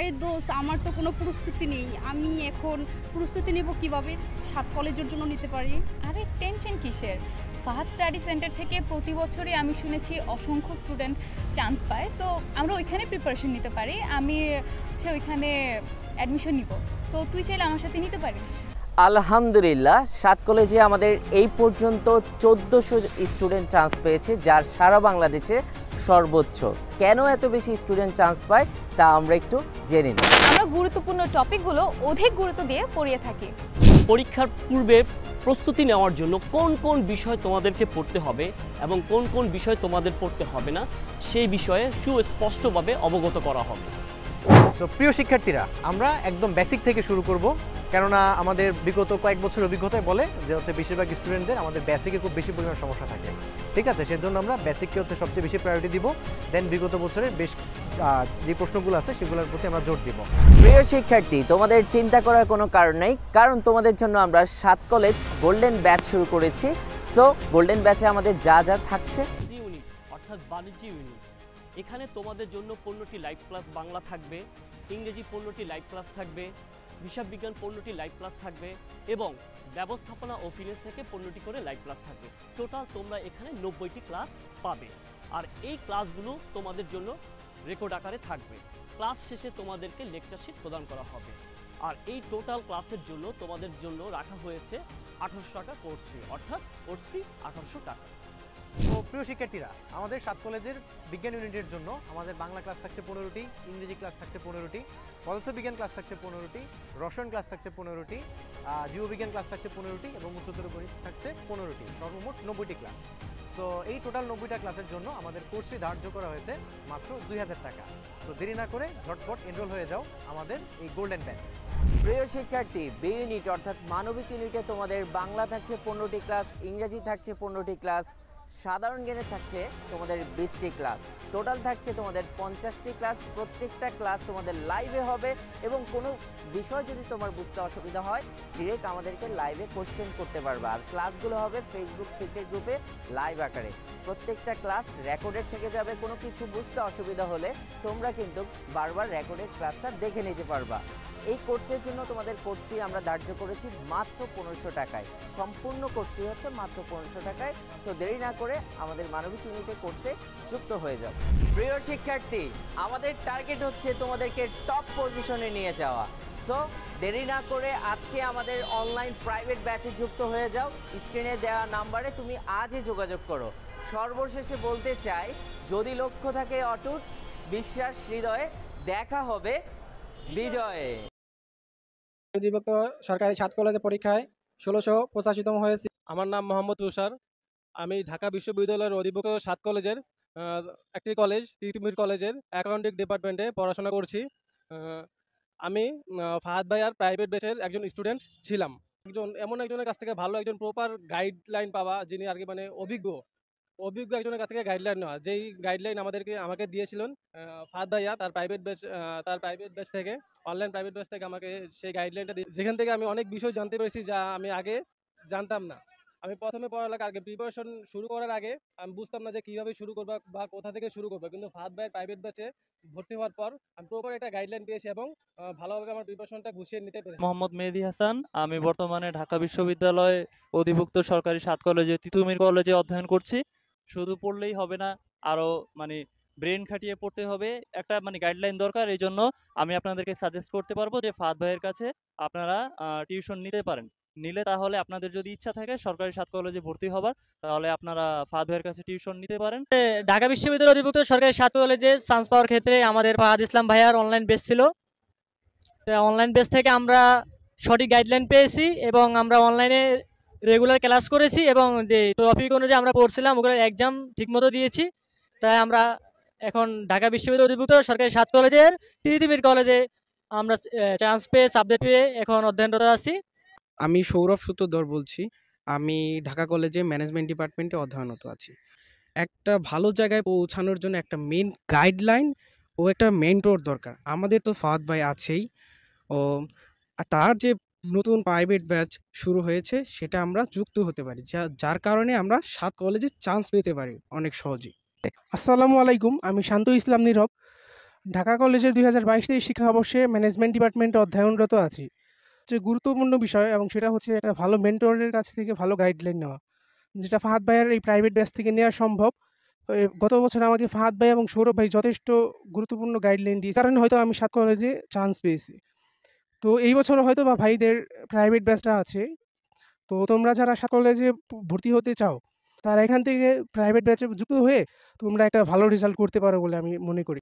আরে দোস্ত, আমার তো কোনো প্রস্তুতি নেই। আমি এখন প্রস্তুতি নেব কিভাবে? 7 কলেজের জন্য নিতে পারি। আরে টেনশন কিসের? ফাহাদ স্টাডি সেন্টার থেকে প্রতি বছরই আমি শুনেছি অসংখ্য স্টুডেন্ট চান্স পায়। সো আমরা ওইখানে প্রিপারেশন নিতে পারি। আমি ওইখানে অ্যাডমিশন নিব। সো তুই চাইলে আমার সাথে নিতে পারিস। আলহামদুলিল্লাহ, 7 কলেজে আমাদের এই পর্যন্ত 1400 স্টুডেন্ট চান্স পেয়েছে, যার সারা বাংলাদেশে সর্বোচ্চ। কেন এত বেশি স্টুডেন্ট চান্স পায় তা আমরা একটু জেনে নিই। আমরা গুরুত্বপূর্ণ টপিকগুলো অধিক গুরুত্ব দিয়ে পড়িয়ে থাকি। পরীক্ষার পূর্বে প্রস্তুতি নেওয়ার জন্য কোন কোন বিষয় তোমাদেরকে পড়তে হবে এবং কোন কোন বিষয় তোমাদের পড়তে হবে না, সেই বিষয়ে সুস্পষ্টভাবে অবগত করা হবে। সো প্রিয় শিক্ষার্থীরা, আমরা একদম বেসিক থেকে শুরু করব, কেননা আমাদের বিগত কয়েক বছর অভিজ্ঞতায় বলে যে বেশিরভাগ স্টুডেন্টদের আমাদের বেসিকে খুব বেশি পরিমাণ সমস্যা থাকে। ঠিক আছে, সেজন্য আমরা বেসিককে সবচেয়ে বেশি প্রায়োরিটি দিব, দেন বিগত বছরের বেশ যে প্রশ্নগুলো আছে সেগুলোর প্রতি আমরা জোর দিব। প্রিয় শিক্ষার্থী, তোমাদের চিন্তা করার কোনো কারণ নেই, কারণ তোমাদের জন্য আমরা 7 কলেজ গোল্ডেন ব্যাচ শুরু করেছি। সো গোল্ডেন ব্যাচে আমাদের যা যা থাকছে, ইউনিট অর্থাৎ বাণিজ্য ইউনিট, এখানে তোমাদের জন্য 15টি লাইভ ক্লাস বাংলা থাকবে, ইংরেজি 15টি লাইভ ক্লাস থাকবে, হিসাব বিজ্ঞান 15টি লাইভ ক্লাস থাকবে এবং ব্যবস্থাপনা ও ফিনান্স থেকে 15টি করে লাইভ ক্লাস থাকবে। টোটাল তোমরা এখানে 90টি ক্লাস পাবে। আর এই ক্লাসগুলো তোমাদের জন্য রেকর্ড আকারে থাকবে। ক্লাস শেষে তোমাদেরকে লেকচারশিট প্রদান করা হবে। আর এই টোটাল ক্লাসের জন্য তোমাদের জন্য রাখা হয়েছে 1800 টাকা কোর্স ফি, অর্থাৎ কোর্স ফি 1800 টাকা। তো প্রিয় শিক্ষার্থীরা, আমাদের 7 কলেজের বিজ্ঞান ইউনিটের জন্য আমাদের বাংলা ক্লাস থাকছে 15টি, ইংরেজি ক্লাস থাকছে 15টি, পদার্থবিজ্ঞান ক্লাস থাকছে 15টি, রসায়ন ক্লাস থাকছে 15টি, জীববিজ্ঞান ক্লাস থাকছে 15টি এবং উচ্চতর গণিত থাকছে 15টি, সর্বমোট 90টি ক্লাস। সো এই টোটাল 90টা ক্লাসের জন্য আমাদের কোর্স ফি ধার্য করা হয়েছে মাত্র 2000 টাকা। তো দেরি না করে ঝটপট এনরোল হয়ে যাও আমাদের এই গোল্ডেন ব্যাচে। প্রিয় শিক্ষার্থী, বি ইউনিট অর্থাৎ মানবিক ইউনিটে তোমাদের বাংলা থাকছে 15টি ক্লাস, ইংরেজি থাকছে 15টি ক্লাস, সাধারণ জ্ঞানে থাকছে তোমাদের 20টি ক্লাস, টোটাল থাকছে তোমাদের 50টি ক্লাস। প্রত্যেকটা ক্লাস তোমাদের লাইভে হবে এবং কোনো বিষয় যদি তোমার বুঝতে অসুবিধা হয়, ডিরেক্ট আমাদেরকে লাইভে কোশ্চেন করতে পারবে। আর ক্লাসগুলো হবে ফেসবুক সিক্রেট গ্রুপে লাইভ আকারে। প্রত্যেকটা ক্লাস রেকর্ডেড থেকে যাবে। কোনো কিছু বুঝতে অসুবিধা হলে তোমরা কিন্তু বারবার রেকর্ডেড ক্লাসটা দেখে নিতে পারবা। এই কোর্সের জন্য তোমাদের কোর্স ফি আমরা ধার্য করেছি মাত্র 1500 টাকায়। সম্পূর্ণ কোর্স ফি হচ্ছে মাত্র 1500 টাকায়। সো দেরি না করে আমাদের মানবিক ইউনিটের কোর্সে যুক্ত হয়ে যাও। প্রিয় শিক্ষার্থী, আমাদের টার্গেট হচ্ছে তোমাদেরকে টপ পজিশনে নিয়ে যাওয়া। সো দেরি না করে আজকে আমাদের অনলাইন প্রাইভেট ব্যাচে যুক্ত হয়ে যাও। স্ক্রিনে দেওয়া নাম্বারে তুমি আজই যোগাযোগ করো। সর্বশেষে বলতে চাই, যদি লক্ষ্য থাকে অটুট, বিশ্বাস হৃদয়ে, দেখা হবে বিজয়ে। অধিভুক্ত সরকারি 7 কলেজে পরীক্ষায় 1685তম হয়েছি। আমার নাম মোহাম্মদ তুষার। আমি ঢাকা বিশ্ববিদ্যালয়ের অধিভুক্ত 7 কলেজের একটি কলেজ তিতুমির কলেজের অ্যাকাউন্টিং ডিপার্টমেন্টে পড়াশোনা করছি। আমি ফাহাদ ভাইয়ার প্রাইভেট ব্যাচের একজন স্টুডেন্ট ছিলাম। এমন একজনের কাছ থেকে ভালো একজন প্রপার গাইডলাইন পাওয়া, যিনি আর কি মানে অভিজ্ঞ একজনের কাছ থেকে গাইডলাইন নেওয়া, যেই গাইডলাইন আমাকে দিয়েছিলেন ফাহাদ ভাইয়া তার প্রাইভেট ব্যাচ থেকে, অনলাইন প্রাইভেট ব্যাচ থেকে আমাকে সেই গাইডলাইনটা দিয়ে, যেখান থেকে আমি অনেক বিষয় জানতে পেরেছি যা আমি আগে জানতাম না। আমি প্রথমে পড়ালেখা আগে প্রিপারেশন শুরু করার আগে আমি বুঝতাম না যে কীভাবে শুরু করবো বা কোথা থেকে শুরু করবো, কিন্তু ফাহাদ ভাইয়ের প্রাইভেট ব্যাচে ভর্তি হওয়ার পর আমি প্রপার একটা গাইডলাইন পেয়েছি এবং ভালোভাবে আমার প্রিপারেশনটা গুছিয়ে নিতে পেরেছি। মোহাম্মদ মেহেদি হাসান, আমি বর্তমানে ঢাকা বিশ্ববিদ্যালয়ে অধিভুক্ত সরকারি 7 কলেজে তিতুমির কলেজে অধ্যয়ন করছি। শুধু পড়লেই হবে না, আরও মানে ব্রেন খাটিয়ে পড়তে হবে, একটা মানে গাইডলাইন দরকার। এই জন্য আমি আপনাদেরকে সাজেস্ট করতে পারবো যে ফাহাদ ভাইয়ের কাছে আপনারা টিউশন নিতে পারেন। নিলে তাহলে আপনাদের যদি ইচ্ছা থাকে সরকারি 7 কলেজে ভর্তি হবার, তাহলে আপনারা ফাহাদ ভাইয়ের কাছে টিউশন নিতে পারেন। ঢাকা বিশ্ববিদ্যালয় অধিভুক্ত সরকারি 7 কলেজে চান্স পাওয়ার ক্ষেত্রে আমাদের ফাহাদ ইসলাম ভাইয়ার অনলাইন বেস ছিল। অনলাইন বেস থেকে আমরা সঠিক গাইডলাইন পেয়েছি এবং আমরা অনলাইনে রেগুলার ক্লাস করেছি এবং যে টপিক অনুযায়ী আমরা পড়ছিলাম ওগুলোর এক্সাম ঠিকমতো দিয়েছি। তাই আমরা এখন ঢাকা বিশ্ববিদ্যালয় অধিভুক্ত সরকারি 7 কলেজের তিতুমির কলেজে আমরা চান্স পেয়ে সাবজেক্ট পেয়ে এখন অধ্যয়নরত আছি। আমি সৌরভ সূত্রধর বলছি। আমি ঢাকা কলেজে ম্যানেজমেন্ট ডিপার্টমেন্টে অধ্যয়নরত আছি। একটা ভালো জায়গায় পৌঁছানোর জন্য একটা মেন গাইডলাইন ও একটা মেন্টর দরকার। আমাদের তো ফাহাদ ভাই আছেই, ও তার যে নতুন প্রাইভেট ব্যাচ শুরু হয়েছে সেটা আমরা যুক্ত হতে পারি, যার কারণে আমরা 7 কলেজে চান্স পেতে পারি অনেক সহজেই। আসসালামু আলাইকুম, আমি শান্ত ইসলাম নীরব। ঢাকা কলেজের 2022-23 শিক্ষাবর্ষে ম্যানেজমেন্ট ডিপার্টমেন্টে অধ্যয়নরত আছি। যে গুরুত্বপূর্ণ বিষয় এবং সেটা হচ্ছে একটা ভালো মেন্টরের কাছ থেকে ভালো গাইডলাইন নেওয়া, যেটা ফাহাদ ভাইয়ের এই প্রাইভেট ব্যাচ থেকে নেওয়া সম্ভব। গত বছর আমাকে ফাহাদ ভাই এবং সৌরভ ভাই যথেষ্ট গুরুত্বপূর্ণ গাইডলাইন দিয়েছে, কারণে হয়তো আমি 7 কলেজে চান্স পেয়েছি। তো এই বছর হয়তো বা ভাইদের প্রাইভেট ব্যাচটা আছে। তো তোমরা যারা 7 কলেজে ভর্তি হতে চাও, তারা এখান থেকে প্রাইভেট ব্যাচে যুক্ত হয়ে তোমরা একটা ভালো রেজাল্ট করতে পারো বলে আমি মনে করি।